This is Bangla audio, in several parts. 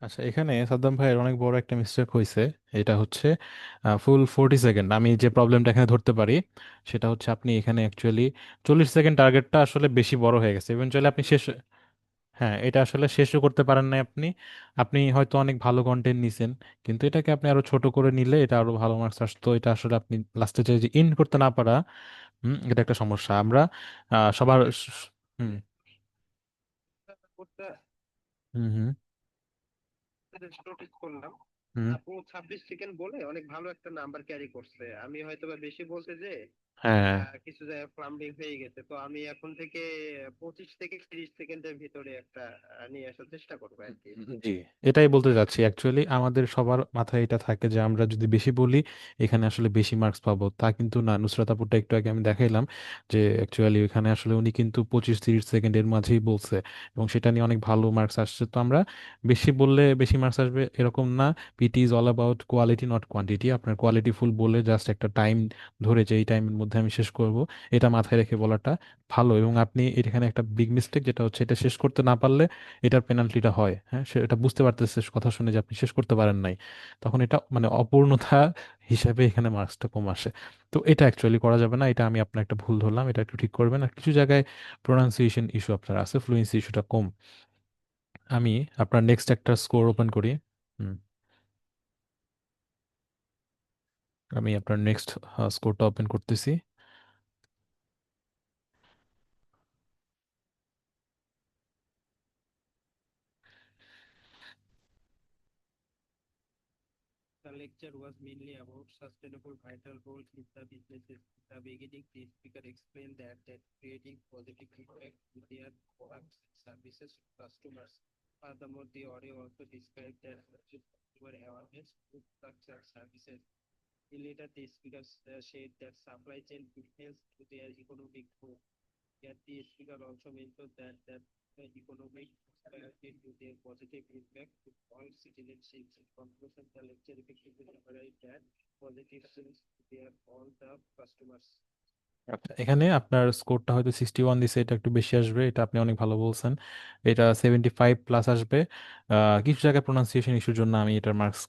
আচ্ছা, এখানে সাদ্দাম ভাইয়ের অনেক বড় একটা মিস্টেক হয়েছে। এটা হচ্ছে ফুল 40 সেকেন্ড। আমি যে প্রবলেমটা এখানে ধরতে পারি সেটা হচ্ছে আপনি এখানে অ্যাকচুয়ালি 40 সেকেন্ড টার্গেটটা আসলে বেশি বড় হয়ে গেছে। ইভেনচুয়ালি আপনি শেষ, হ্যাঁ, এটা আসলে শেষও করতে পারেন না আপনি। আপনি হয়তো অনেক ভালো কন্টেন্ট নিছেন, কিন্তু এটাকে আপনি আরো ছোট করে নিলে এটা আরো ভালো মার্কস আসতো। এটা আসলে আপনি লাস্টে যে ইন করতে না পারা, এটা একটা সমস্যা। আমরা সবার হুম করতে হুম হুম নোটিস করলাম। হুম। আপু 26 সেকেন্ড বলে অনেক ভালো একটা নাম্বার ক্যারি করছে, আমি হয়তো বা বেশি বলতে যে হ্যাঁ, কিছু জায়গায় ফ্লাম্বিং হয়ে গেছে। তো আমি এখন থেকে 25 থেকে 30 সেকেন্ডের ভিতরে একটা নিয়ে আসার চেষ্টা করবো আর কি। জি, এটাই বলতে যাচ্ছি। অ্যাকচুয়ালি আমাদের সবার মাথায় এটা থাকে যে আমরা যদি বেশি বলি এখানে আসলে বেশি মার্কস পাবো, তা কিন্তু না। নুসরাত আপুরটা একটু আগে আমি দেখাইলাম যে অ্যাকচুয়ালি এখানে আসলে উনি কিন্তু 25-30 সেকেন্ডের মাঝেই বলছে, এবং সেটা নিয়ে অনেক ভালো মার্কস আসছে। তো আমরা বেশি বললে বেশি মার্কস আসবে এরকম না। PT is all about quality not quantity. আপনার কোয়ালিটি ফুল বলে জাস্ট একটা টাইম ধরে যে এই টাইমের মধ্যে আমি শেষ করব, এটা মাথায় রেখে বলাটা ভালো। এবং আপনি এখানে একটা বিগ মিস্টেক যেটা হচ্ছে, এটা শেষ করতে না পারলে এটার পেনাল্টিটা হয়। হ্যাঁ, সে এটা বুঝতে পারতেছে কথা শুনে যে আপনি শেষ করতে পারেন নাই, তখন এটা মানে অপূর্ণতা হিসাবে এখানে মার্কসটা কম আসে। তো এটা অ্যাকচুয়ালি করা যাবে না। এটা আমি আপনার একটা ভুল ধরলাম, এটা একটু ঠিক করবেন। আর কিছু জায়গায় প্রোনাউন্সিয়েশন ইস্যু আপনার আছে, ফ্লুয়েন্সি ইস্যুটা কম। আমি আপনার নেক্সট একটা স্কোর ওপেন করি। হুম, আমি আপনার নেক্সট স্কোরটা ওপেন করতেছি। The lecture was mainly about sustainable vital roles in the businesses. In the beginning, the speaker explained that creating positive impact with their products and services to customers. Furthermore, the audio also described that customer awareness, good products and services. Later, the speakers said that supply chain influence to their economic growth. Yet the speaker also mentioned that the economic due to their positive impact to all citizens. In conclusion, the lecture effectively summarized that positive sales to their all the customers. আচ্ছা, এখানে আপনার স্কোরটা হয়তো 61 দিছে, এটা একটু বেশি আসবে, এটা আপনি অনেক ভালো বলছেন। এটা 75+ আসবে। কিছু জায়গায় প্রোনাউন্সিয়েশন ইস্যুর জন্য আমি এটার মার্কস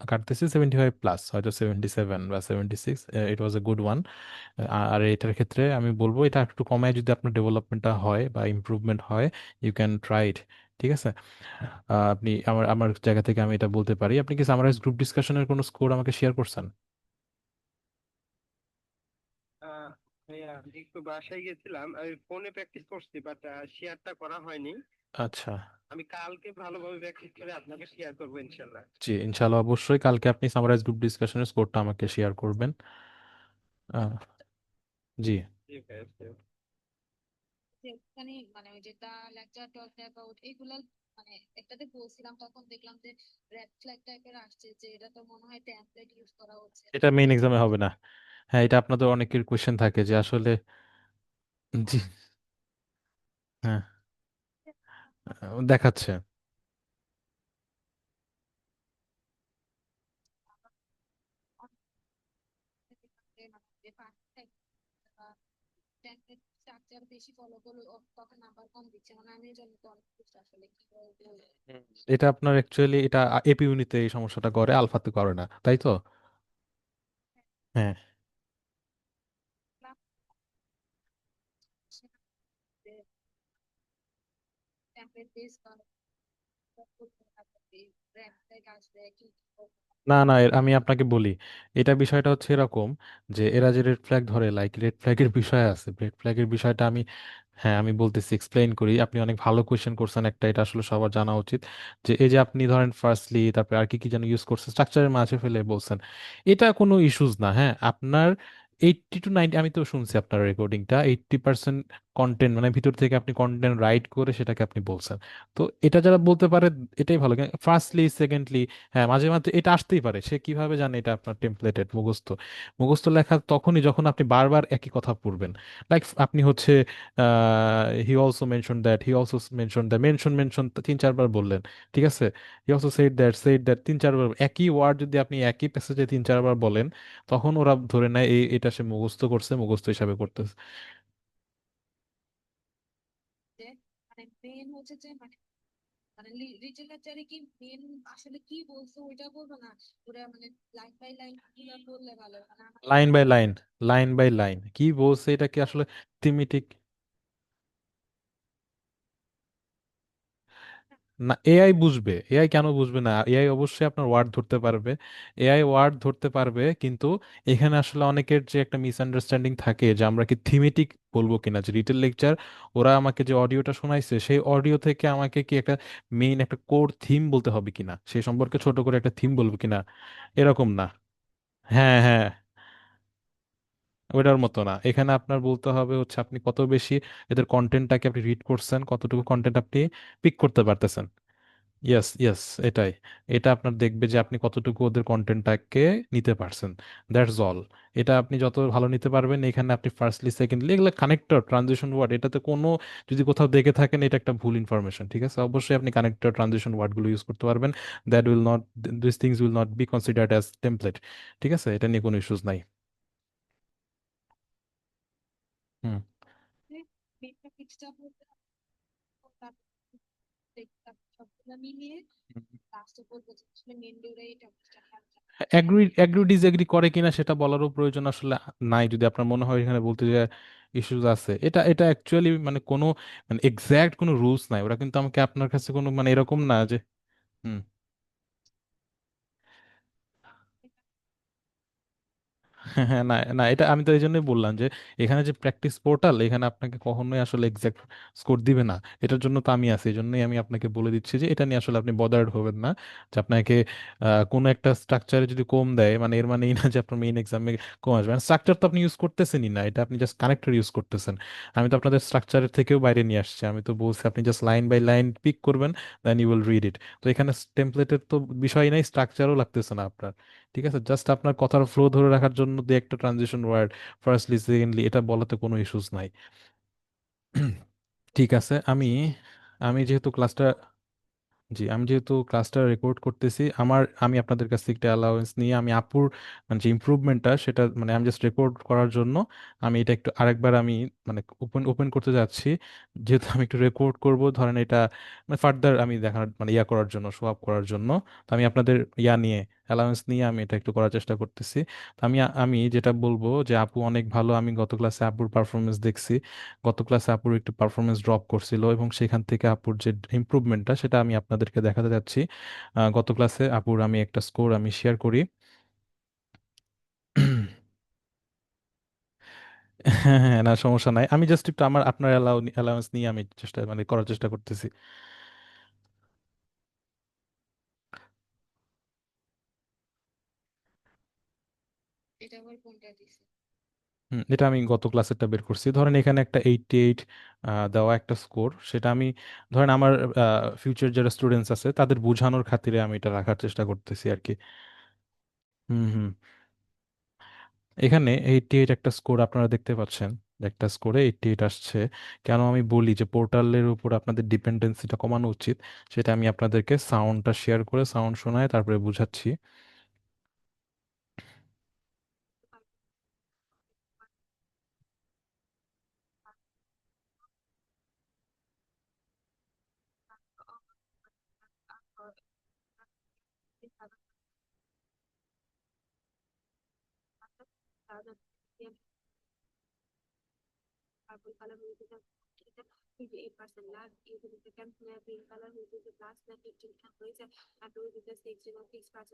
কাটতেছি 75+, হয়তো 77 বা 76। ইট ওয়াজ এ গুড ওয়ান। আর এটার ক্ষেত্রে আমি বলবো এটা একটু কমায় যদি আপনার ডেভেলপমেন্টটা হয় বা ইমপ্রুভমেন্ট হয়, ইউ ক্যান ট্রাই ইট। ঠিক আছে। আপনি আমার আমার জায়গা থেকে আমি এটা বলতে পারি। আপনি কি সামারাইজ গ্রুপ ডিসকাশনের কোনো স্কোর আমাকে শেয়ার করছেন? আহ ভাইয়া, আমি একটু বাসায় গেছিলাম, আমি ফোনে প্র্যাকটিস করছি, বাট শেয়ারটা করা হয়নি। আচ্ছা। আমি কালকে ভালোভাবে প্র্যাকটিস করে আপনাকে শেয়ার করবো ইনশাল্লাহ। জি, ইনশাল্লাহ, অবশ্যই কালকে আপনি সামারাইজ গ্রুপ ডিসকাশনের স্কোরটা আমাকে শেয়ার করবেন। আহ, জি। ঠিক আছে। এটা মেইন এক্সামে হবে না। হ্যাঁ, এটা আপনাদের অনেকের কোয়েশ্চেন থাকে যে আসলে, জি, হ্যাঁ, দেখাচ্ছে। হুম। এটা আপনার অ্যাকচুয়ালি এটা এপি ইউনিতে এই সমস্যাটা করে, আলফাতে করে না, তাই তো? হ্যাঁ। না না, আমি আপনাকে বলি, এটা বিষয়টা হচ্ছে এরকম যে এরা যে রেড ফ্ল্যাগ ধরে, লাইক রেড ফ্ল্যাগের বিষয় আছে, রেড ফ্ল্যাগের বিষয়টা আমি, হ্যাঁ, আমি বলতেছি, এক্সপ্লেইন করি। আপনি অনেক ভালো কোয়েশ্চেন করছেন একটা, এটা আসলে সবার জানা উচিত। যে এই যে আপনি ধরেন ফার্স্টলি, তারপরে আর কি কি যেন ইউজ করছেন, স্ট্রাকচারের মাঝে ফেলে বলছেন, এটা কোনো ইস্যুস না। হ্যাঁ, আপনার 80-90, আমি তো শুনছি আপনার রেকর্ডিংটা, 80% কন্টেন্ট মানে ভিতর থেকে আপনি কন্টেন্ট রাইট করে সেটাকে আপনি বলছেন। তো এটা যারা বলতে পারে এটাই ভালো। ফার্স্টলি, সেকেন্ডলি, হ্যাঁ, মাঝে মাঝে এটা আসতেই পারে। সে কিভাবে জানে এটা আপনার টেমপ্লেটেড মুখস্থ? মুখস্থ লেখা তখনই যখন আপনি বারবার একই কথা পড়বেন। লাইক আপনি হচ্ছে he also mention that, he also mention that, mention mention 3-4 বার বললেন। ঠিক আছে। হি অলসো সেইড দ্যাট 3-4 বার, একই ওয়ার্ড যদি আপনি একই প্যাসেজে 3-4 বার বলেন, তখন ওরা ধরে নেয় এটা সে মুখস্থ করছে, মুখস্থ হিসাবে করতেছে। মানে লিটারেচারে কি মেন আসলে কি বলছে ওইটা বলবো না, ওরা মানে লাইন বাই লাইন গুলা বললে ভালো হয়। মানে আমাদের লাইন বাই পড়ার লাইন, লাইন বাই লাইন কি বলছে এটা কি আসলে থিমেটিক? না, এআই বুঝবে, এআই কেন বুঝবে না? এআই অবশ্যই আপনার ওয়ার্ড ধরতে পারবে, এআই ওয়ার্ড ধরতে পারবে, কিন্তু এখানে আসলে অনেকের যে একটা মিসআন্ডারস্ট্যান্ডিং থাকে যে আমরা কি থিমেটিক বলবো কিনা, যে রিটেল লেকচার ওরা আমাকে যে অডিওটা শোনাইছে সেই অডিও থেকে আমাকে কি একটা মেইন একটা কোর থিম বলতে হবে কিনা, সেই সম্পর্কে ছোট করে একটা থিম বলবো কিনা, এরকম না। হ্যাঁ হ্যাঁ, ওইটার মতো না। এখানে আপনার বলতে হবে হচ্ছে আপনি কত বেশি এদের কন্টেন্টটাকে আপনি রিড করছেন, কতটুকু কন্টেন্ট আপনি পিক করতে পারতেছেন। ইয়েস ইয়েস, এটাই। এটা আপনার দেখবে যে আপনি কতটুকু ওদের কন্টেন্টটাকে নিতে পারছেন, দ্যাটস অল। এটা আপনি যত ভালো নিতে পারবেন, এখানে আপনি ফার্স্টলি সেকেন্ডলি এগুলো কানেক্টর ট্রানজিশন ওয়ার্ড, এটাতে কোনো, যদি কোথাও দেখে থাকেন এটা একটা ভুল ইনফরমেশন, ঠিক আছে? অবশ্যই আপনি কানেক্টর ট্রানজিশন ওয়ার্ডগুলো ইউজ করতে পারবেন। That will not, this things will not be considered as template. ঠিক আছে, এটা নিয়ে কোনো ইস্যুস নাই। হুম। মেনটা ফিক্সড বলতে তার সবগুলা মিলিয়ে লাস্টে বলবো যে আসলে মেন ওরাই এটা অ্যাগ্রি অ্যাগ্রি ডিসএগ্রি করে কিনা সেটা বলারও প্রয়োজন আসলে নাই, যদি আপনার মনে হয় এখানে বলতে যে ইস্যুস আছে। এটা এটা অ্যাকচুয়ালি মানে কোনো, মানে এক্সাক্ট কোনো রুলস নাই, ওরা কিন্তু আমাকে আপনার কাছে কোনো মানে এরকম না যে। হুম। হ্যাঁ হ্যাঁ, না না, এটা আমি তো এই জন্যই বললাম যে এখানে যে প্র্যাকটিস পোর্টাল, এখানে আপনাকে কখনোই আসলে এক্সাক্ট স্কোর দিবে না। এটার জন্য তো আমি আছি, এই জন্যই আমি আপনাকে বলে দিচ্ছি যে এটা নিয়ে আসলে আপনি বদার্ড হবেন না। যে আপনাকে কোনো একটা স্ট্রাকচারে যদি কম দেয়, মানে এর মানে এই না যে আপনার মেইন এক্সামে কম আসবে। স্ট্রাকচার তো আপনি ইউজ করতেছেনই না, এটা আপনি জাস্ট কানেক্টর ইউজ করতেছেন। আমি তো আপনাদের স্ট্রাকচারের থেকেও বাইরে নিয়ে আসছি, আমি তো বলছি আপনি just line by line pick করবেন, then you will read it. তো এখানে টেমপ্লেটের তো বিষয় নাই, স্ট্রাকচারও লাগতেছে না আপনার। ঠিক আছে, জাস্ট আপনার কথার ফ্লো ধরে রাখার জন্য দু একটা ট্রানজিশন ওয়ার্ড, ফার্স্টলি সেকেন্ডলি, এটা বলাতে কোনো ইস্যুস নাই। ঠিক আছে, আমি আমি যেহেতু ক্লাসটা, জি, আমি যেহেতু ক্লাসটা রেকর্ড করতেছি, আমি আপনাদের কাছ থেকে একটা অ্যালাউন্স নিয়ে আমি আপুর মানে যে ইমপ্রুভমেন্টটা সেটা মানে আমি জাস্ট রেকর্ড করার জন্য আমি এটা একটু আরেকবার আমি মানে ওপেন ওপেন করতে যাচ্ছি। যেহেতু আমি একটু রেকর্ড করব, ধরেন এটা মানে ফার্দার আমি দেখার মানে ইয়া করার জন্য, শো আপ করার জন্য। তো আমি আপনাদের ইয়া নিয়ে, অ্যালাউন্স নিয়ে আমি এটা একটু করার চেষ্টা করতেছি। তো আমি যেটা বলবো যে আপু অনেক ভালো, আমি গত ক্লাসে আপুর পারফরমেন্স দেখছি। গত ক্লাসে আপুর একটু পারফরমেন্স ড্রপ করছিল এবং সেখান থেকে আপুর যে ইমপ্রুভমেন্টটা সেটা আমি আপনাদেরকে দেখাতে যাচ্ছি। গত ক্লাসে আপুর আমি একটা স্কোর আমি শেয়ার করি। হ্যাঁ হ্যাঁ, না সমস্যা নাই, আমি জাস্ট একটু আমার আপনার অ্যালাউন্স নিয়ে আমি চেষ্টা মানে করার চেষ্টা করতেছি। এটা আবার কোনটা দিছে? এটা আমি গত ক্লাসেরটা বের করছি, ধরেন এখানে একটা 88 দেওয়া একটা স্কোর, সেটা আমি ধরেন আমার ফিউচার যারা স্টুডেন্টস আছে তাদের বোঝানোর খাতিরে আমি এটা রাখার চেষ্টা করতেছি আর কি। হুম হুম। এখানে 88 একটা স্কোর আপনারা দেখতে পাচ্ছেন, যে একটা স্কোরে 88 আসছে। কেন আমি বলি যে পোর্টালের উপর আপনাদের ডিপেন্ডেন্সিটা কমানো উচিত, সেটা আমি আপনাদেরকে সাউন্ডটা শেয়ার করে সাউন্ড শোনায় তারপরে বুঝাচ্ছি। purple color which is a 58% large, even if the container green color which is a plus the 15 temperature and blue with the 6%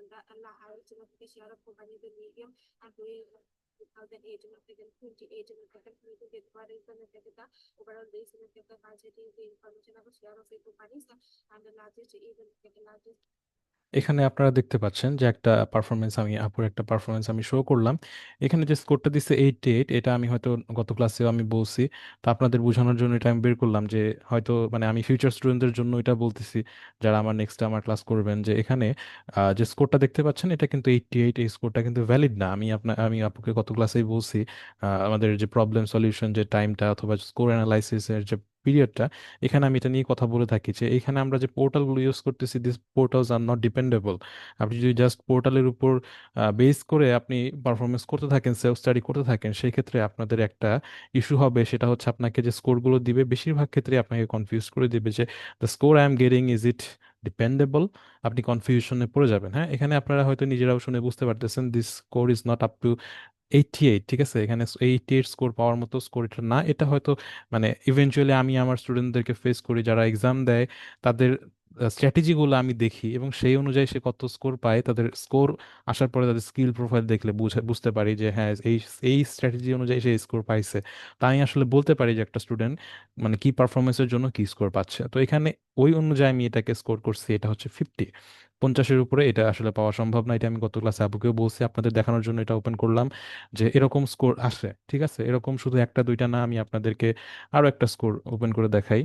the highest of the share of company the medium and blue is 2008 of the 28 of the company the what is the overall this is the budget is the information of share of the companies and the largest even the largest। এখানে আপনারা দেখতে পাচ্ছেন যে একটা পারফরমেন্স, আমি আপুর একটা পারফরমেন্স আমি শো করলাম। এখানে যে স্কোরটা দিচ্ছে 88, এটা আমি হয়তো গত ক্লাসেও আমি বলছি, তো আপনাদের বোঝানোর জন্য এটা আমি বের করলাম যে হয়তো মানে আমি ফিউচার স্টুডেন্টদের জন্য এটা বলতেছি, যারা আমার নেক্সট আমার ক্লাস করবেন, যে এখানে যে স্কোরটা দেখতে পাচ্ছেন এটা কিন্তু 88, এই স্কোরটা কিন্তু ভ্যালিড না। আমি আপুকে গত ক্লাসেই বলছি আমাদের যে প্রবলেম সলিউশন যে টাইমটা অথবা স্কোর অ্যানালাইসিসের যে পিরিয়ডটা, এখানে আমি এটা নিয়ে কথা বলে থাকি যে এখানে আমরা যে পোর্টালগুলো ইউজ করতেছি, this portals are not dependable. আপনি যদি জাস্ট পোর্টালের উপর বেস করে আপনি পারফরমেন্স করতে থাকেন, সেলফ স্টাডি করতে থাকেন, সেই ক্ষেত্রে আপনাদের একটা ইস্যু হবে, সেটা হচ্ছে আপনাকে যে স্কোরগুলো দিবে বেশিরভাগ ক্ষেত্রে আপনাকে কনফিউজ করে দিবে যে the score I am getting is it dependable, আপনি কনফিউশনে পড়ে যাবেন। হ্যাঁ, এখানে আপনারা হয়তো নিজেরাও শুনে বুঝতে পারতেছেন this score is not up to 88, ঠিক আছে? এখানে 88 স্কোর পাওয়ার মতো স্কোর এটা না। এটা হয়তো মানে ইভেনচুয়ালি আমি আমার স্টুডেন্টদেরকে ফেস করি যারা এক্সাম দেয়, তাদের স্ট্র্যাটেজিগুলো আমি দেখি এবং সেই অনুযায়ী সে কত স্কোর পায়, তাদের স্কোর আসার পরে তাদের স্কিল প্রোফাইল দেখলে বুঝতে পারি যে হ্যাঁ এই এই স্ট্র্যাটেজি অনুযায়ী সে স্কোর পাইছে। তাই আমি আসলে বলতে পারি যে একটা স্টুডেন্ট মানে কি পারফরমেন্সের জন্য কি স্কোর পাচ্ছে। তো এখানে ওই অনুযায়ী আমি এটাকে স্কোর করছি, এটা হচ্ছে 50। 50-এর উপরে এটা আসলে পাওয়া সম্ভব না, এটা আমি গত ক্লাসে আবুকেও বলছি, আপনাদের দেখানোর জন্য এটা ওপেন করলাম যে এরকম স্কোর আসে। ঠিক আছে, এরকম শুধু একটা দুইটা না, আমি আপনাদেরকে আরো একটা স্কোর ওপেন করে দেখাই।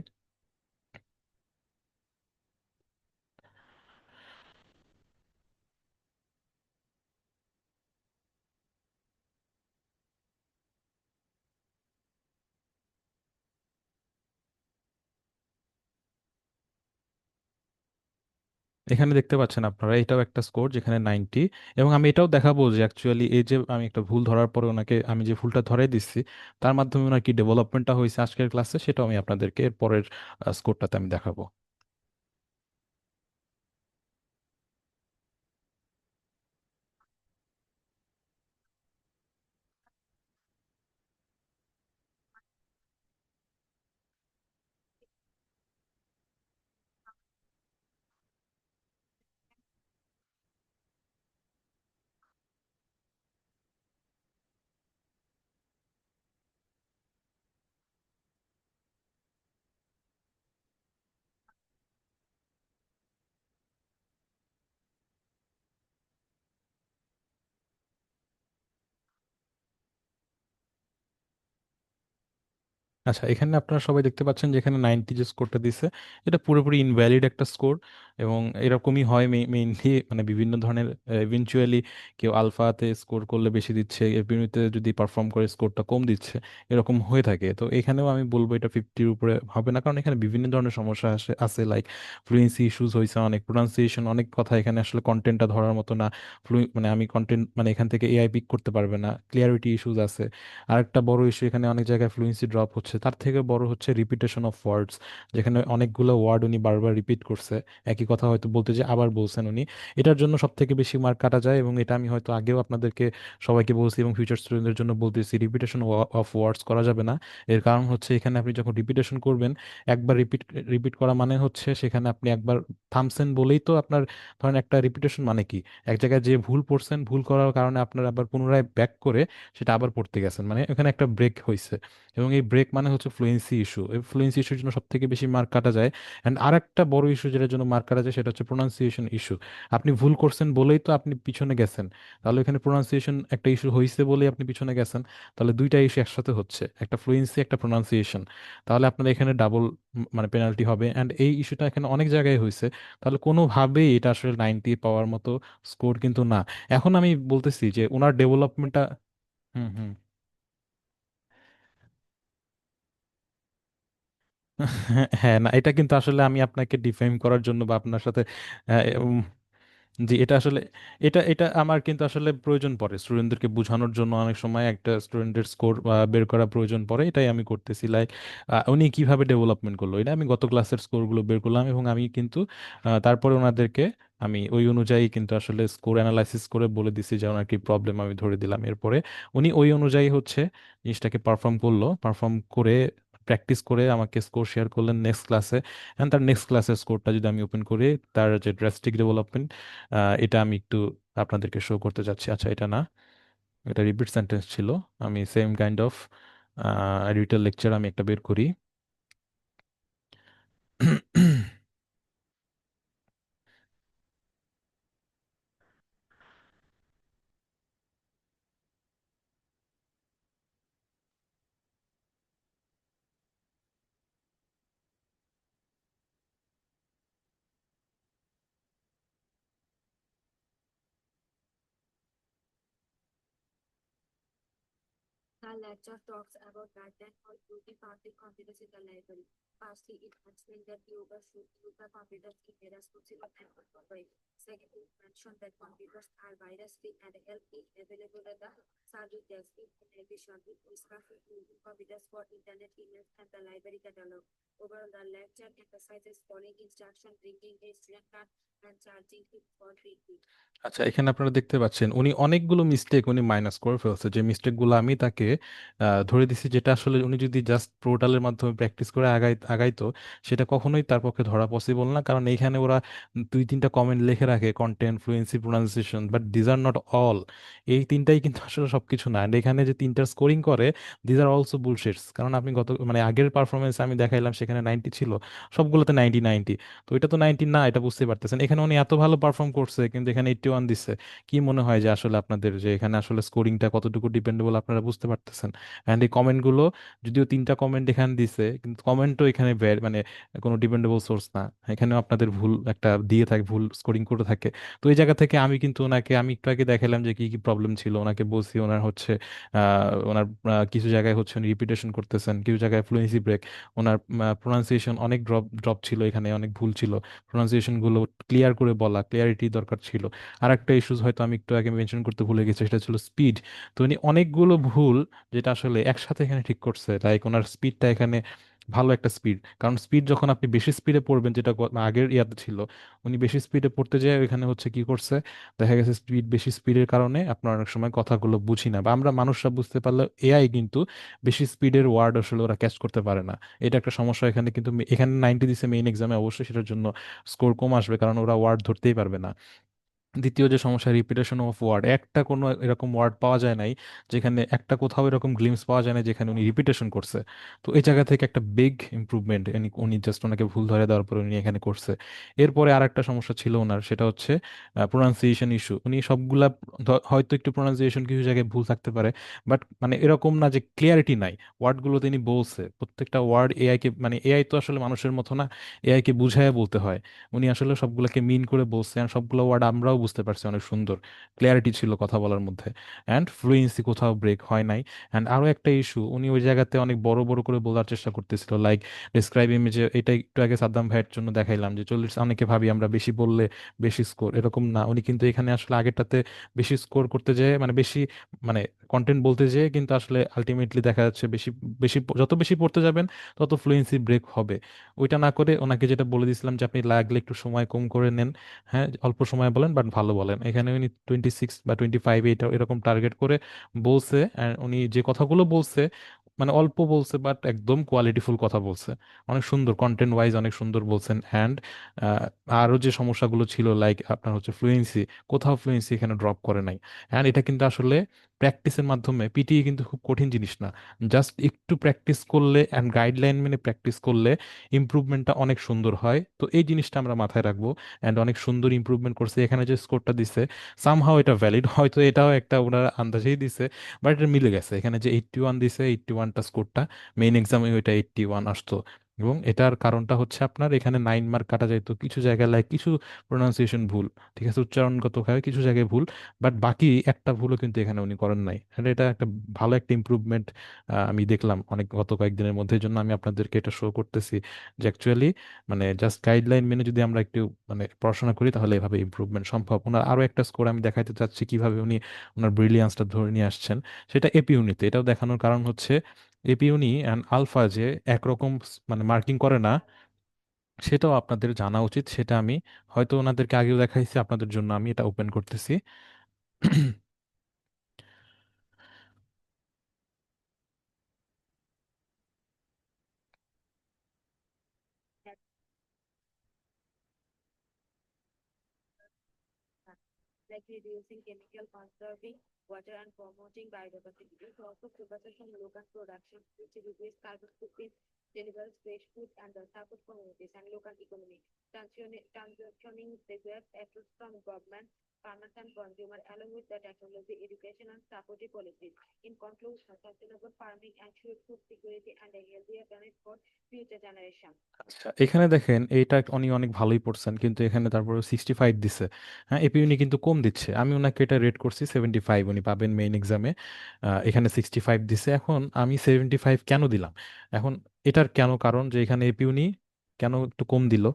এখানে দেখতে পাচ্ছেন আপনারা এটাও একটা স্কোর যেখানে 90। এবং আমি এটাও দেখাবো যে অ্যাকচুয়ালি এই যে আমি একটা ভুল ধরার পরে ওনাকে আমি যে ভুলটা ধরাই দিচ্ছি তার মাধ্যমে ওনার কি ডেভেলপমেন্টটা হয়েছে আজকের ক্লাসে, সেটাও আমি আপনাদেরকে এর পরের স্কোরটাতে আমি দেখাবো। আচ্ছা, এখানে আপনারা সবাই দেখতে পাচ্ছেন যে এখানে 90 যে স্কোরটা দিছে এটা পুরোপুরি ইনভ্যালিড একটা স্কোর। এবং এরকমই হয় মেইনলি মানে বিভিন্ন ধরনের ইভেনচুয়ালি কেউ আলফাতে স্কোর করলে বেশি দিচ্ছে, এফবিতে যদি পারফর্ম করে স্কোরটা কম দিচ্ছে, এরকম হয়ে থাকে। তো এখানেও আমি বলবো এটা 50-র উপরে হবে না, কারণ এখানে বিভিন্ন ধরনের সমস্যা আছে লাইক ফ্লুয়েন্সি ইস্যুস হয়েছে, অনেক প্রোনাউন্সিয়েশন, অনেক কথা এখানে আসলে কন্টেন্টটা ধরার মতো না। মানে আমি কন্টেন্ট মানে এখান থেকে এআই পিক করতে পারবে না, ক্লিয়ারিটি ইস্যুস আছে। আরেকটা বড় ইস্যু এখানে অনেক জায়গায় ফ্লুয়েন্সি ড্রপ হচ্ছে, তার থেকে বড় হচ্ছে রিপিটেশন অফ ওয়ার্ডস, যেখানে অনেকগুলো ওয়ার্ড উনি বারবার রিপিট করছে, একই কথা হয়তো বলতে যে আবার বলছেন উনি। এটার জন্য সব থেকে বেশি মার্ক কাটা যায়। এবং এটা আমি হয়তো আগেও আপনাদেরকে সবাইকে বলছি এবং ফিউচার স্টুডেন্টদের জন্য বলতেছি, রিপিটেশন অফ ওয়ার্ডস করা যাবে না। এর কারণ হচ্ছে এখানে আপনি যখন রিপিটেশন করবেন, একবার রিপিট রিপিট করা মানে হচ্ছে সেখানে আপনি একবার থামছেন বলেই তো আপনার, ধরেন একটা রিপিটেশন মানে কি, এক জায়গায় যে ভুল পড়ছেন, ভুল করার কারণে আপনার আবার পুনরায় ব্যাক করে সেটা আবার পড়তে গেছেন, মানে এখানে একটা ব্রেক হয়েছে। এবং এই ব্রেক মানে হচ্ছে ফ্লুয়েন্সি ইস্যু। এই ফ্লুয়েন্সি ইস্যুর জন্য সব থেকে বেশি মার্ক কাটা যায়। অ্যান্ড আরেকটা বড় ইস্যু যেটার জন্য মার্ক কাটা যায় সেটা হচ্ছে প্রোনাউন্সিয়েশন ইস্যু। আপনি ভুল করছেন বলেই তো আপনি পিছনে গেছেন, তাহলে এখানে প্রোনাউন্সিয়েশন একটা ইস্যু হয়েছে বলেই আপনি পিছনে গেছেন। তাহলে দুইটা ইস্যু একসাথে হচ্ছে, একটা ফ্লুয়েন্সি একটা প্রোনাউন্সিয়েশন। তাহলে আপনার এখানে ডাবল মানে পেনাল্টি হবে। অ্যান্ড এই ইস্যুটা এখানে অনেক জায়গায় হয়েছে। তাহলে কোনোভাবেই এটা আসলে 90 পাওয়ার মতো স্কোর কিন্তু না। এখন আমি বলতেছি যে ওনার ডেভেলপমেন্টটা। হুম, হুম। হ্যাঁ, না এটা কিন্তু আসলে আমি আপনাকে ডিফেম করার জন্য বা আপনার সাথে জি, এটা আসলে এটা এটা আমার কিন্তু আসলে প্রয়োজন পড়ে স্টুডেন্টদেরকে বোঝানোর জন্য, অনেক সময় একটা স্টুডেন্টের স্কোর বের করা প্রয়োজন পড়ে, এটাই আমি করতেছি। লাইক উনি কিভাবে ডেভেলপমেন্ট করলো এটা আমি গত ক্লাসের স্কোরগুলো বের করলাম এবং আমি কিন্তু তারপরে ওনাদেরকে আমি ওই অনুযায়ী কিন্তু আসলে স্কোর অ্যানালাইসিস করে বলে দিছি যে ওনার কি প্রবলেম আমি ধরে দিলাম। এরপরে উনি ওই অনুযায়ী হচ্ছে জিনিসটাকে পারফর্ম করলো, পারফর্ম করে প্র্যাকটিস করে আমাকে স্কোর শেয়ার করলেন নেক্সট ক্লাসে। অ্যান্ড তার নেক্সট ক্লাসের স্কোরটা যদি আমি ওপেন করি, তার যে ড্রাস্টিক ডেভেলপমেন্ট, এটা আমি একটু আপনাদেরকে শো করতে যাচ্ছি। আচ্ছা, এটা না, এটা রিপিট সেন্টেন্স ছিল। আমি same kind of retail lecture আমি একটা বের করি। The lecture talks about that or beauty public confidence in the library. Firstly, it explained that yoga should use the computers in a responsible and controlled way. Secondly, it mentioned that computers are virus-free and help if available at the service desk. In addition, it discussed using computers for internet emails and the library catalog. Overall, the lecture emphasizes following instruction, bringing a student card, and charging it for free. আচ্ছা, এখানে আপনারা দেখতে পাচ্ছেন উনি অনেকগুলো মিস্টেক উনি মাইনাস করে ফেলছে, যে মিস্টেকগুলো আমি তাকে ধরে দিছি, যেটা আসলে উনি যদি জাস্ট পোর্টালের মাধ্যমে প্র্যাকটিস করে আগাইতো, সেটা কখনোই তার পক্ষে ধরা পসিবল না। কারণ এইখানে ওরা দুই তিনটা কমেন্ট লিখে রাখে, content, fluency, pronunciation, but these are not all. এই তিনটাই কিন্তু আসলে সবকিছু না। And এখানে যে তিনটার স্কোরিং করে, দিজ আর অলসো বুলশিটস। কারণ আপনি মানে আগের পারফরমেন্স আমি দেখাইলাম, সেখানে 90 ছিল, সবগুলোতে 90 90। তো এটা তো 90 না, এটা বুঝতে পারতেছেন। এখানে উনি এত ভালো পারফর্ম করছে কিন্তু এখানে 81 দিচ্ছে। কি মনে হয় যে আসলে আপনাদের যে এখানে আসলে স্কোরিংটা কতটুকু ডিপেন্ডেবল আপনারা বুঝতে পারতেছেন? অ্যান্ড এই কমেন্টগুলো, যদিও তিনটা কমেন্ট এখানে দিছে, কিন্তু কমেন্টও এখানে মানে কোনো ডিপেন্ডেবল সোর্স না। এখানেও আপনাদের ভুল একটা দিয়ে থাকে, ভুল স্কোরিং করে থাকে। তো এই জায়গা থেকে আমি কিন্তু ওনাকে, আমি একটু আগে দেখালাম যে কি কি প্রবলেম ছিল, ওনাকে বলছি ওনার হচ্ছে ওনার কিছু জায়গায় হচ্ছে উনি রিপিটেশন করতেছেন, কিছু জায়গায় ফ্লুয়েন্সি ব্রেক, ওনার প্রোনাউন্সিয়েশন অনেক ড্রপ ড্রপ ছিল, এখানে অনেক ভুল ছিল। প্রোনাউন্সিয়েশন গুলো ক্লিয়ার করে বলা, ক্লিয়ারিটি দরকার ছিল। আর একটা ইস্যুস হয়তো আমি একটু আগে মেনশন করতে ভুলে গেছি, সেটা ছিল স্পিড। তো উনি অনেকগুলো ভুল যেটা আসলে একসাথে এখানে ঠিক করছে, লাইক ওনার স্পিডটা এখানে ভালো একটা স্পিড। কারণ স্পিড যখন আপনি বেশি স্পিডে পড়বেন, যেটা আগের ইয়াতে ছিল, উনি বেশি স্পিডে পড়তে যায় এখানে হচ্ছে কি করছে, দেখা গেছে বেশি স্পিডের কারণে আপনার অনেক সময় কথাগুলো বুঝি না, বা আমরা মানুষরা বুঝতে পারলে এআই কিন্তু বেশি স্পিডের ওয়ার্ড আসলে ওরা ক্যাচ করতে পারে না। এটা একটা সমস্যা এখানে। কিন্তু এখানে 90 দিছে মেইন এক্সামে, অবশ্যই সেটার জন্য স্কোর কম আসবে, কারণ ওরা ওয়ার্ড ধরতেই পারবে না। দ্বিতীয় যে সমস্যা, রিপিটেশন অফ ওয়ার্ড, একটা কোনো এরকম ওয়ার্ড পাওয়া যায় নাই যেখানে, একটা কোথাও এরকম গ্লিমস পাওয়া যায় না যেখানে উনি রিপিটেশন করছে। তো এই জায়গা থেকে একটা বিগ ইমপ্রুভমেন্ট উনি জাস্ট ওনাকে ভুল ধরে দেওয়ার পরে উনি এখানে করছে। এরপরে আর একটা সমস্যা ছিল ওনার, সেটা হচ্ছে প্রোনাউন্সিয়েশন ইস্যু। উনি সবগুলা হয়তো একটু প্রোনাউন্সিয়েশন কিছু জায়গায় ভুল থাকতে পারে, বাট মানে এরকম না যে ক্লিয়ারিটি নাই। ওয়ার্ডগুলো তিনি বলছে, প্রত্যেকটা ওয়ার্ড এআই কে, মানে এআই তো আসলে মানুষের মতো না, এআই কে বুঝায় বলতে হয়। উনি আসলে সবগুলোকে মিন করে বলছেন, সবগুলো ওয়ার্ড আমরাও বুঝতে পারছি, অনেক সুন্দর ক্লিয়ারিটি ছিল কথা বলার মধ্যে। অ্যান্ড ফ্লুয়েন্সি কোথাও ব্রেক হয় নাই। অ্যান্ড আরও একটা ইস্যু, উনি ওই জায়গাতে অনেক বড় বড় করে বলার চেষ্টা করতেছিল, লাইক ডিসক্রাইব ইমেজে, এটা একটু আগে সাদ্দাম ভাইয়ের জন্য দেখাইলাম যে 40, অনেকে ভাবি আমরা বেশি বললে বেশি স্কোর, এরকম না। উনি কিন্তু এখানে আসলে আগেরটাতে বেশি স্কোর করতে যেয়ে, মানে বেশি, মানে কন্টেন্ট বলতে যেয়ে কিন্তু আসলে আলটিমেটলি দেখা যাচ্ছে বেশি বেশি যত বেশি পড়তে যাবেন তত ফ্লুয়েন্সি ব্রেক হবে। ওইটা না করে ওনাকে যেটা বলে দিয়েছিলাম যে আপনি লাগলে একটু সময় কম করে নেন, হ্যাঁ অল্প সময় বলেন বাট ভালো বলেন, এখানে উনি 26 বা 25 এটা এরকম টার্গেট করে বলছে। আর উনি যে কথাগুলো বলছে, মানে অল্প বলছে বাট একদম কোয়ালিটিফুল কথা বলছে, অনেক সুন্দর কন্টেন্ট ওয়াইজ অনেক সুন্দর বলছেন। অ্যান্ড আরও যে সমস্যাগুলো ছিল, লাইক আপনার হচ্ছে ফ্লুয়েন্সি, কোথাও ফ্লুয়েন্সি এখানে ড্রপ করে নাই। অ্যান্ড এটা কিন্তু আসলে প্র্যাকটিসের মাধ্যমে, পিটিই কিন্তু খুব কঠিন জিনিস না, জাস্ট একটু প্র্যাকটিস করলে অ্যান্ড গাইডলাইন মেনে প্র্যাকটিস করলে ইমপ্রুভমেন্টটা অনেক সুন্দর হয়। তো এই জিনিসটা আমরা মাথায় রাখবো। অ্যান্ড অনেক সুন্দর ইমপ্রুভমেন্ট করছে। এখানে যে স্কোরটা দিছে, সামহাও এটা ভ্যালিড, হয়তো এটাও একটা ওনারা আন্দাজেই দিছে, বাট এটা মিলে গেছে। এখানে যে 81 দিছে, 81টা স্কোরটা মেইন এক্সামে ওইটা 81 আসতো। এবং এটার কারণটা হচ্ছে আপনার এখানে 9 মার্ক কাটা যাইতো কিছু জায়গায়, লাইক কিছু প্রোনাউন্সিয়েশন ভুল, ঠিক আছে, উচ্চারণগতভাবে কিছু জায়গায় ভুল, বাট বাকি একটা ভুলও কিন্তু এখানে উনি করেন নাই। And এটা একটা ভালো একটা ইমপ্রুভমেন্ট আমি দেখলাম অনেক গত কয়েকদিনের মধ্যে। এই জন্য আমি আপনাদেরকে এটা শো করতেছি যে অ্যাকচুয়ালি মানে জাস্ট গাইডলাইন মেনে যদি আমরা একটু মানে পড়াশোনা করি তাহলে এভাবে ইমপ্রুভমেন্ট সম্ভব। ওনার আরো একটা স্কোর আমি দেখাইতে চাচ্ছি কিভাবে উনি ওনার ব্রিলিয়ান্সটা ধরে নিয়ে আসছেন, সেটা এপি ইউনিতে। এটাও দেখানোর কারণ হচ্ছে এপি ইউনি অ্যান্ড আলফা যে একরকম মানে মার্কিং করে না, সেটাও আপনাদের জানা উচিত। সেটা আমি হয়তো ওনাদেরকে আগেও দেখাইছি, আপনাদের জন্য আমি এটা ওপেন করতেছি। Like reducing chemical, conserving water, and promoting biodiversity. It also focuses on local production, which reduces carbon footprint, delivers fresh food, and support communities and local economy. Transitioning the web efforts from government farmers and consumer along with the technology, education and supportive policies. In conclusion, sustainable farming ensures food security and a healthier planet for future generations. আচ্ছা, এখানে দেখেন এইটা উনি অনেক ভালোই পড়ছেন, কিন্তু এখানে তারপরে 65 দিছে। হ্যাঁ, এপি উনি কিন্তু কম দিচ্ছে। আমি ওনাকে এটা রেট করছি 75, উনি পাবেন মেইন এক্সামে। এখানে 65 দিছে। এখন আমি 75 কেন দিলাম? এখন এটার কেন কারণ যে এখানে এপি উনি কেন একটু কম দিল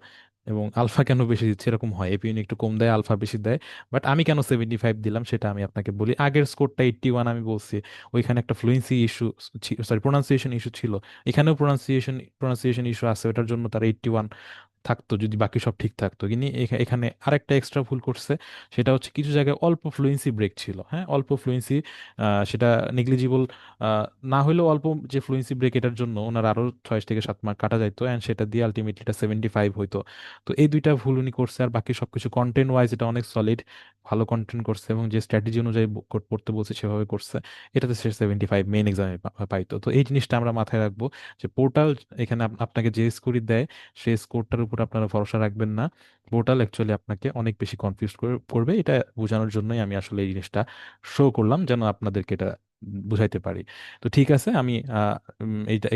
এবং আলফা কেন বেশি দিচ্ছে, এরকম হয় এপি উনি একটু কম দেয় আলফা বেশি দেয়। বাট আমি কেন 75 দিলাম সেটা আমি আপনাকে বলি। আগের স্কোরটা 81 আমি বলছি, ওইখানে একটা fluency issue, sorry pronunciation issue ছিল। এখানেও প্রোনাউন্সিয়েশন ইস্যু আছে, ওটার জন্য তার 81 থাকতো যদি বাকি সব ঠিক থাকতো। কিন্তু এখানে আরেকটা এক্সট্রা ভুল করছে, সেটা হচ্ছে কিছু জায়গায় অল্প ফ্লুয়েন্সি ব্রেক ছিল। হ্যাঁ, অল্প ফ্লুয়েন্সি, সেটা নেগলিজিবল না হলেও অল্প যে ফ্লুয়েন্সি ব্রেক, এটার জন্য ওনার আরো 6 থেকে 7 মার্ক কাটা যাইতো, অ্যান্ড সেটা দিয়ে আলটিমেটলি এটা 75 হইতো। তো এই দুইটা ভুল উনি করছে। আর বাকি সবকিছু কন্টেন্ট ওয়াইজ এটা অনেক সলিড, ভালো কন্টেন্ট করছে এবং যে স্ট্র্যাটেজি অনুযায়ী পড়তে বলছে সেভাবে করছে। এটাতে সে 75 মেইন এক্সামে পাইতো। তো এই জিনিসটা আমরা মাথায় রাখবো যে পোর্টাল এখানে আপনাকে যে স্কোরই দেয়, সেই স্কোরটার উপর আপনারা ভরসা রাখবেন না। পোর্টাল অ্যাকচুয়ালি আপনাকে অনেক বেশি কনফিউজ করবে। এটা বোঝানোর জন্যই আমি আসলে এই জিনিসটা শো করলাম, যেন আপনাদেরকে এটা বুঝাইতে পারি। তো ঠিক আছে, আমি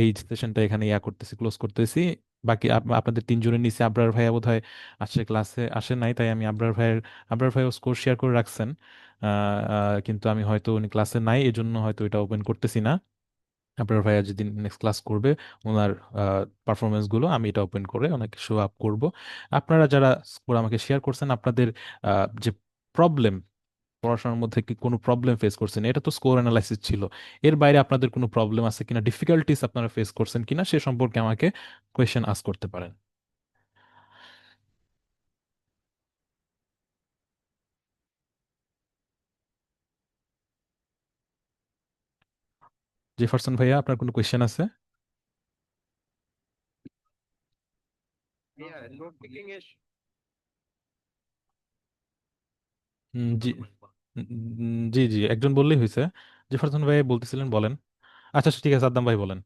এই সেশনটা এখানে করতেছি, ক্লোজ করতেছি। বাকি আপনাদের তিনজনের নিচে আবরার ভাইয়া বোধহয় আজকে ক্লাসে আসে নাই, তাই আমি আবরার ভাইও স্কোর শেয়ার করে রাখছেন। কিন্তু আমি হয়তো উনি ক্লাসে নাই, এজন্য হয়তো এটা ওপেন করতেছি না। আপনার ভাইয়া যেদিন নেক্সট ক্লাস করবে, ওনার পারফরমেন্স গুলো আমি এটা ওপেন করে ওনাকে শো আপ করব। আপনারা যারা স্কোর আমাকে শেয়ার করছেন, আপনাদের যে প্রবলেম, পড়াশোনার মধ্যে কি কোনো প্রবলেম ফেস করছেন, এটা তো স্কোর অ্যানালাইসিস ছিল। এর বাইরে আপনাদের কোনো প্রবলেম আছে কিনা, ডিফিকাল্টিস আপনারা ফেস করছেন কিনা, সে সম্পর্কে আমাকে কোয়েশ্চেন আস্ক করতে পারেন। জেফারসন ভাইয়া, আপনার কোনো কোয়েশ্চেন আছে? Yeah, note taking is জি। জি জি, একজন বললেই হয়েছে। জেফারসন ভাই বলতেছিলেন, বলেন। আচ্ছা আচ্ছা, ঠিক আছে, সাদ্দাম ভাই বলেন।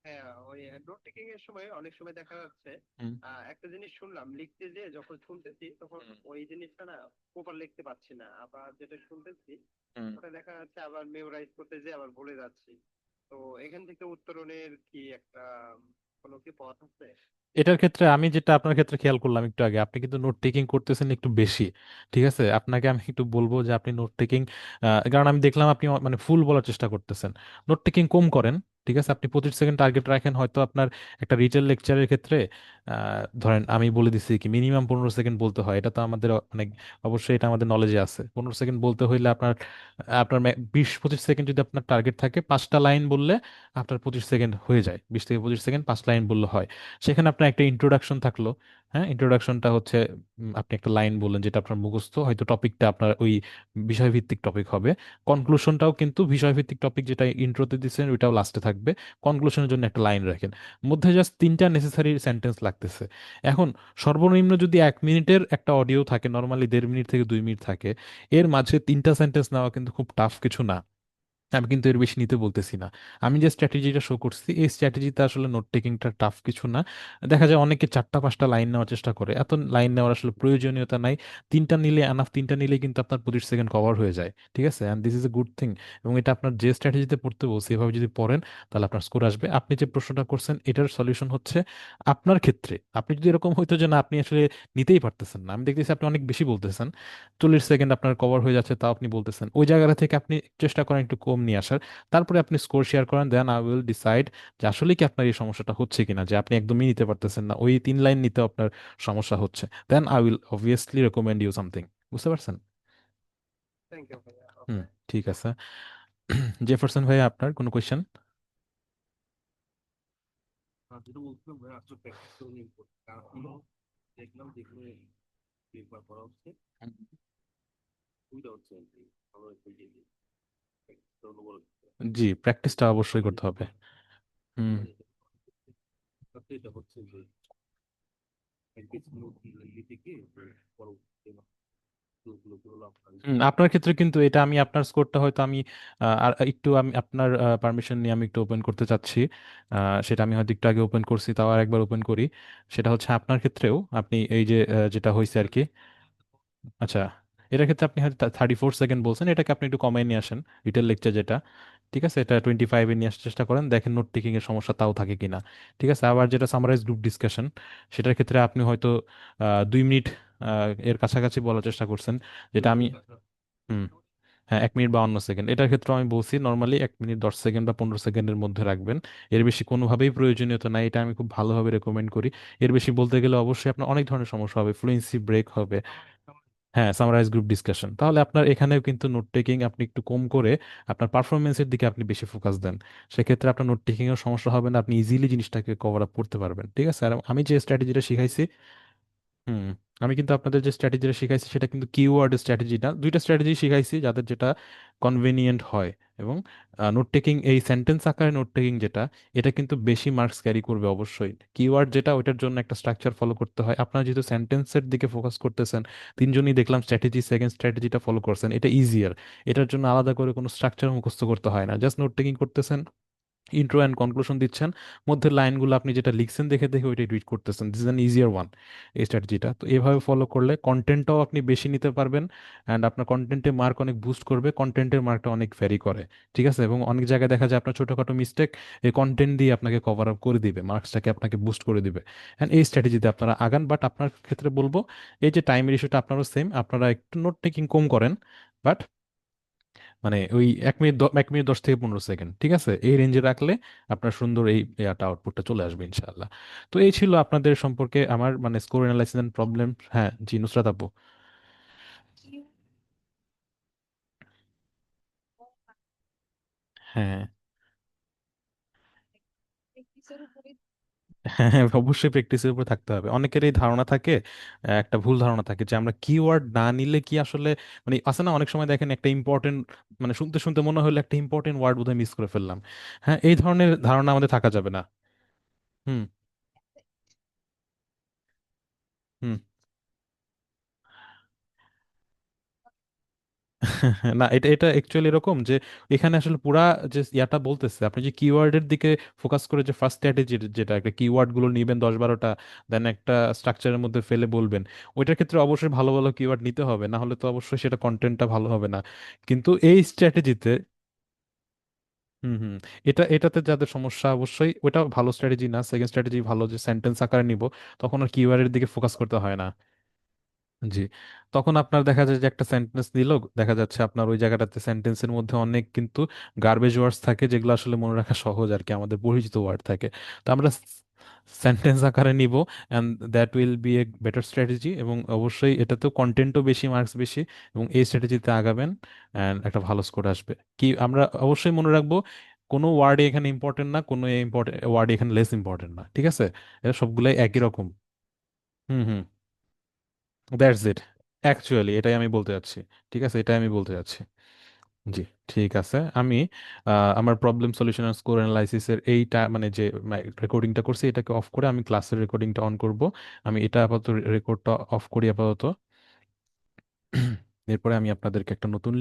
হ্যাঁ, ওই নোট টেকিং এর সময় অনেক সময় দেখা যাচ্ছে হুম একটা জিনিস শুনলাম, লিখতে যে যখন শুনতেছি তখন হুম ওই জিনিসটা না প্রপার লিখতে পারছি না, আবার যেটা শুনতেছি হুম। ওটা দেখা যাচ্ছে আবার মেমোরাইজ করতে যে আবার ভুলে যাচ্ছি। তো এখান থেকে উত্তরণের কি একটা কোনো কি পথ আছে? এটার ক্ষেত্রে আমি যেটা আপনার ক্ষেত্রে খেয়াল করলাম একটু আগে, আপনি কিন্তু নোট টেকিং করতেছেন একটু বেশি। ঠিক আছে, আপনাকে আমি একটু বলবো যে আপনি নোট টেকিং, কারণ আমি দেখলাম আপনি মানে ফুল বলার চেষ্টা করতেছেন, নোট টেকিং কম করেন। ঠিক আছে, আপনি 25 সেকেন্ড টার্গেট রাখেন। হয়তো আপনার একটা রিটেল লেকচারের ক্ষেত্রে ধরেন আমি বলে দিচ্ছি কি মিনিমাম 15 সেকেন্ড বলতে হয়, এটা তো আমাদের অনেক, অবশ্যই এটা আমাদের নলেজে আছে। 15 সেকেন্ড বলতে হইলে আপনার আপনার 20-25 সেকেন্ড যদি আপনার টার্গেট থাকে, 5টা লাইন বললে আপনার 25 সেকেন্ড হয়ে যায়। 20 থেকে 25 সেকেন্ড 5 লাইন বললে হয়। সেখানে আপনার একটা ইন্ট্রোডাকশন থাকলো। হ্যাঁ, ইন্ট্রোডাকশনটা হচ্ছে আপনি একটা লাইন বললেন যেটা আপনার মুখস্থ, হয়তো টপিকটা আপনার ওই বিষয়ভিত্তিক টপিক হবে। কনক্লুশনটাও কিন্তু বিষয়ভিত্তিক টপিক, যেটা ইন্ট্রোতে দিচ্ছেন ওইটাও লাস্টে থাকবে। কনক্লুশনের জন্য একটা লাইন রাখেন। মধ্যে জাস্ট 3টা নেসেসারি সেন্টেন্স লাগতেছে। এখন সর্বনিম্ন যদি 1 মিনিটের একটা অডিও থাকে, নর্মালি 1.5 থেকে 2 মিনিট থাকে, এর মাঝে 3টা সেন্টেন্স নেওয়া কিন্তু খুব টাফ কিছু না। আমি কিন্তু এর বেশি নিতে বলতেছি না। আমি যে স্ট্র্যাটেজিটা শো করছি, এই স্ট্র্যাটেজিতে আসলে নোট টেকিংটা টাফ কিছু না। দেখা যায় অনেকে 4টা 5টা লাইন নেওয়ার চেষ্টা করে, এত লাইন নেওয়ার আসলে প্রয়োজনীয়তা নাই। 3টা নিলে এনাফ, 3টা নিলে কিন্তু আপনার 25 সেকেন্ড কভার হয়ে যায়। ঠিক আছে, and this is a good thing. এবং এটা আপনার যে স্ট্র্যাটেজিতে পড়তে বলছি এভাবে যদি পড়েন, তাহলে আপনার স্কোর আসবে। আপনি যে প্রশ্নটা করছেন, এটার সলিউশন হচ্ছে আপনার ক্ষেত্রে আপনি যদি এরকম হইতো যে না, আপনি আসলে নিতেই পারতেছেন না, আমি দেখতেছি আপনি অনেক বেশি বলতেছেন, 40 সেকেন্ড আপনার কভার হয়ে যাচ্ছে, তাও আপনি বলতেছেন, ওই জায়গাটা থেকে আপনি চেষ্টা করেন একটু কম নিয়ে আসার। তারপরে আপনি স্কোর শেয়ার করেন, দেন আই উইল ডিসাইড যে আসলে কি আপনার এই সমস্যাটা হচ্ছে কিনা, যে আপনি একদমই নিতে পারতেছেন না, ওই 3 লাইন নিতে আপনার সমস্যা হচ্ছে। Then I will obviously recommend you something. বুঝতে পারছেন? থ্যাংক ইউ ভাইয়া। হুম, ওকে। ঠিক আছে। জেফারসন ভাই, আপনার কোনো কোয়েশ্চেন? যেটা বলছিলাম ভাইয়া, আসলে প্র্যাকটিস করে নিয়ে কারণ দেখলাম যেগুলো পেপার করা হচ্ছে সুবিধা হচ্ছে আর কি, ভালো একটা ইয়ে দিয়ে প্র্যাকটিস করানো বড় কিছু। জি, প্র্যাকটিসটা অবশ্যই আমরা করতে যেটা হবে। করি হুম। আমরা যেটা করি, তাতে এটা হচ্ছে যে প্র্যাকটিস নিতে গিয়ে পরবর্তী গুলো করলাম আপনার ক্ষেত্রে কিন্তু এটা আমি আপনার স্কোরটা হয়তো আমি আর একটু, আমি আপনার পারমিশন নিয়ে আমি একটু ওপেন করতে চাচ্ছি। সেটা আমি হয়তো একটু আগে ওপেন করছি, তাও আর একবার ওপেন করি। সেটা হচ্ছে আপনার ক্ষেত্রেও আপনি এই যে যেটা হয়েছে আর কি, আচ্ছা, এটার ক্ষেত্রে আপনি হয়তো 34 সেকেন্ড বলছেন, এটাকে আপনি একটু কমায় নিয়ে আসেন, রিটেল লেকচার যেটা। ঠিক আছে, এটা 25-এ নিয়ে আসার চেষ্টা করেন, দেখেন নোট টেকিং এর সমস্যা তাও থাকে কিনা। ঠিক আছে, আবার যেটা সামারাইজ গ্রুপ ডিসকাশন, সেটার ক্ষেত্রে আপনি হয়তো 2 মিনিট এর কাছাকাছি বলার চেষ্টা করছেন, যেটা আমি হুম হ্যাঁ 1 মিনিট 52 সেকেন্ড, এটার ক্ষেত্রে আমি বলছি নর্মালি 1 মিনিট 10 সেকেন্ড বা 15 সেকেন্ডের মধ্যে রাখবেন। এর বেশি কোনোভাবেই প্রয়োজনীয়তা নাই, এটা আমি খুব ভালোভাবে রেকমেন্ড করি। এর বেশি বলতে গেলে অবশ্যই আপনার অনেক ধরনের সমস্যা হবে, ফ্লুয়েন্সি ব্রেক হবে। হ্যাঁ, সামারাইজ গ্রুপ ডিসকাশন, তাহলে আপনার এখানেও কিন্তু নোট টেকিং আপনি একটু কম করে আপনার পারফরমেন্সের দিকে আপনি বেশি ফোকাস দেন। সেক্ষেত্রে আপনার নোট টেকিং এর সমস্যা হবে না, আপনি ইজিলি জিনিসটাকে কভার আপ করতে পারবেন। ঠিক আছে, আর আমি যে স্ট্র্যাটেজিটা শিখাইছি, হুম, আমি কিন্তু আপনাদের যে স্ট্র্যাটেজিটা শিখাইছি সেটা কিন্তু কিওয়ার্ড স্ট্র্যাটেজি না, দুইটা স্ট্র্যাটেজি শিখাইছি যাদের যেটা কনভেনিয়েন্ট হয়। এবং নোট টেকিং, এই সেন্টেন্স আকারে নোট টেকিং যেটা, এটা কিন্তু বেশি মার্কস ক্যারি করবে অবশ্যই। কিওয়ার্ড যেটা, ওইটার জন্য একটা স্ট্রাকচার ফলো করতে হয়। আপনারা যেহেতু সেন্টেন্সের দিকে ফোকাস করতেছেন, তিনজনই দেখলাম স্ট্র্যাটেজি, সেকেন্ড স্ট্র্যাটেজিটা ফলো করছেন, এটা ইজিয়ার। এটার জন্য আলাদা করে কোনো স্ট্রাকচার মুখস্থ করতে হয় না, জাস্ট নোট টেকিং করতেছেন, ইন্ট্রো অ্যান্ড কনক্লুশন দিচ্ছেন, মধ্যে লাইনগুলো আপনি যেটা লিখছেন দেখে দেখে ওইটাই রিড করতেছেন। This is an easier one, এই স্ট্র্যাটেজিটা। তো এভাবে ফলো করলে কন্টেন্টটাও আপনি বেশি নিতে পারবেন, অ্যান্ড আপনার কন্টেন্টে মার্ক অনেক বুস্ট করবে, কন্টেন্টের মার্কটা অনেক ভ্যারি করে। ঠিক আছে, এবং অনেক জায়গায় দেখা যায় আপনার ছোটোখাটো মিস্টেক এই কন্টেন্ট দিয়ে আপনাকে কভার আপ করে দিবে, মার্কসটাকে আপনাকে বুস্ট করে দিবে। অ্যান্ড এই স্ট্র্যাটেজিতে আপনারা আগান, বাট আপনার ক্ষেত্রে বলবো এই যে টাইমের ইস্যুটা আপনারও সেম, আপনারা একটু নোট টেকিং কম করেন, বাট মানে ওই 1 মিনিট 10 থেকে 15 সেকেন্ড, ঠিক আছে, এই রেঞ্জে রাখলে আপনার সুন্দর এই ইয়াটা আউটপুটটা চলে আসবে ইনশাআল্লাহ। তো এই ছিল আপনাদের সম্পর্কে আমার মানে স্কোর অ্যানালাইসিস এন্ড প্রবলেম। হ্যাঁ জি, নুসরাত আপু। হ্যাঁ হ্যাঁ হ্যাঁ, অবশ্যই প্র্যাকটিসের উপর থাকতে হবে। অনেকের এই ধারণা থাকে, একটা ভুল ধারণা থাকে যে আমরা কিওয়ার্ড না নিলে কি আসলে, মানে আছে না অনেক সময় দেখেন একটা ইম্পর্টেন্ট, মানে শুনতে শুনতে মনে হলো একটা ইম্পর্টেন্ট ওয়ার্ড বোধহয় মিস করে ফেললাম। হ্যাঁ, এই ধরনের ধারণা আমাদের থাকা যাবে না। হুম হুম না, এটা এটা অ্যাকচুয়ালি এরকম যে এখানে আসলে পুরা যে ইয়াটা বলতেছে, আপনি যে কিওয়ার্ডের দিকে ফোকাস করে যে ফার্স্ট স্ট্র্যাটেজি, যেটা একটা কিওয়ার্ড গুলো নিবেন 10-12টা, দেন একটা স্ট্রাকচারের মধ্যে ফেলে বলবেন, ওইটার ক্ষেত্রে অবশ্যই ভালো ভালো কিওয়ার্ড নিতে হবে, না হলে তো অবশ্যই সেটা কন্টেন্টটা ভালো হবে না। কিন্তু এই স্ট্র্যাটেজিতে, হুম হুম, এটাতে যাদের সমস্যা, অবশ্যই ওটা ভালো স্ট্র্যাটেজি না, সেকেন্ড স্ট্র্যাটেজি ভালো, যে সেন্টেন্স আকারে নিব, তখন আর কিওয়ার্ডের দিকে ফোকাস করতে হয় না। জি, তখন আপনার দেখা যায় যে একটা সেন্টেন্স দিল, দেখা যাচ্ছে আপনার ওই জায়গাটাতে সেন্টেন্সের মধ্যে অনেক কিন্তু গার্বেজ ওয়ার্ডস থাকে, যেগুলো আসলে মনে রাখা সহজ আর কি, আমাদের পরিচিত ওয়ার্ড থাকে। তো আমরা সেন্টেন্স আকারে নিব, and that will B a better strategy, এবং অবশ্যই এটাতেও কন্টেন্টও বেশি, মার্কস বেশি, এবং এই স্ট্র্যাটেজিতে আগাবেন অ্যান্ড একটা ভালো স্কোর আসবে। কি আমরা অবশ্যই মনে রাখবো, কোনো ওয়ার্ড এখানে ইম্পর্টেন্ট না, কোনো ইম্পর্টেন্ট ওয়ার্ড এখানে লেস ইম্পর্টেন্ট না, ঠিক আছে, এটা সবগুলাই একই রকম। হুম হুম, দ্যাটস ইট, অ্যাকচুয়ালি এটাই আমি বলতে যাচ্ছি। ঠিক আছে, এটাই আমি বলতে যাচ্ছি। জি, ঠিক আছে, আমি আমার প্রবলেম সলিউশন আর স্কোর অ্যানালাইসিসের এইটা মানে যে রেকর্ডিংটা করছি, এটাকে অফ করে আমি ক্লাসের রেকর্ডিংটা অন করব। আমি এটা আপাতত রেকর্ডটা অফ করি আপাতত। এরপরে আমি আপনাদেরকে একটা নতুন